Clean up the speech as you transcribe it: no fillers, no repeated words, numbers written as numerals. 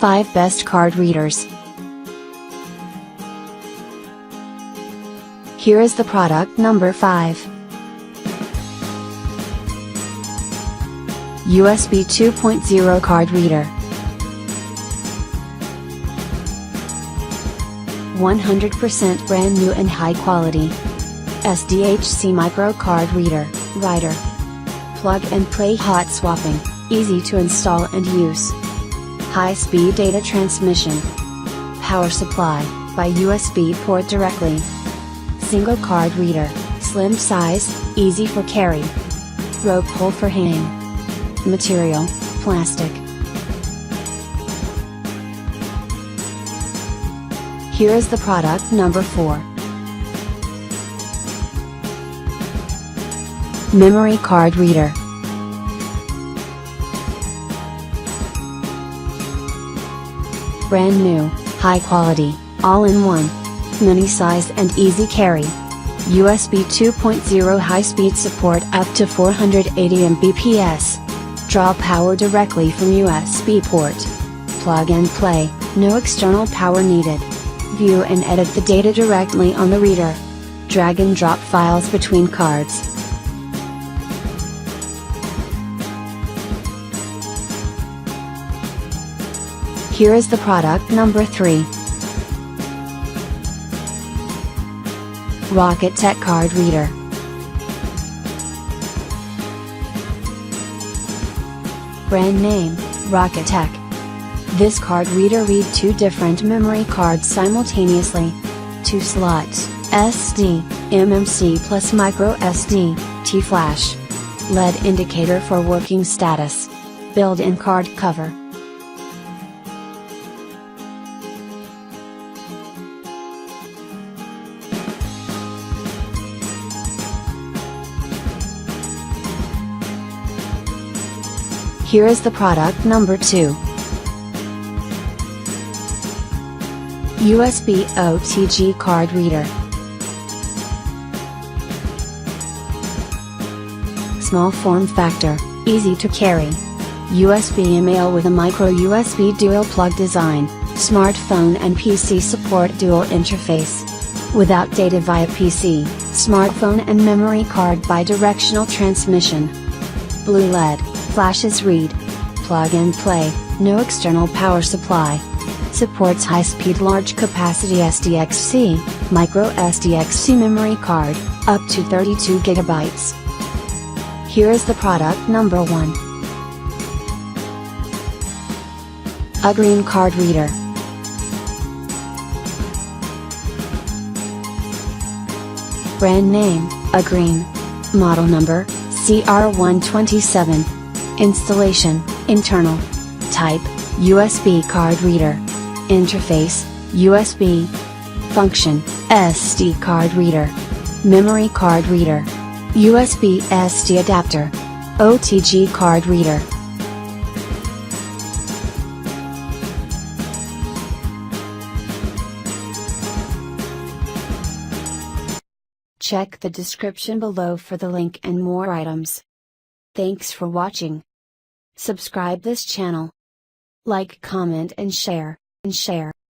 5 Best Card Readers. Here is the product number 5. USB 2.0 Card Reader. 100% brand new and high quality. SDHC Micro Card Reader, Writer. Plug and play hot swapping, easy to install and use. High-speed data transmission. Power supply, by USB port directly. Single card reader, slim size, easy for carry. Rope hole for hanging. Material, plastic. Here is the product number 4. Memory Card Reader. Brand new, high quality, all-in-one. Mini-sized and easy carry. USB 2.0 high-speed support up to 480 Mbps. Draw power directly from USB port. Plug and play, no external power needed. View and edit the data directly on the reader. Drag and drop files between cards. Here is the product number 3. Rocketek Card Reader. Brand name, Rocketek. This card reader read 2 different memory cards simultaneously. 2 slots, SD, MMC plus micro SD, T-flash. LED indicator for working status. Built-in card cover. Here is the product number 2. USB OTG Card Reader. Small form factor, easy to carry. USB email with a micro USB dual plug design, smartphone and PC support dual interface. Without data via PC, smartphone and memory card bidirectional transmission. Blue LED, flashes read. Plug and play, no external power supply. Supports high-speed large capacity SDXC, micro SDXC memory card, up to 32 GB. Here is the product number 1. Ugreen Card Reader. Brand name, Ugreen. Model number, CR127. Installation, internal. Type, USB card reader. Interface, USB. Function, SD card reader. Memory card reader. USB SD adapter. OTG card reader. Check the description below for the link and more items. Thanks for watching. Subscribe this channel. Like, comment and share.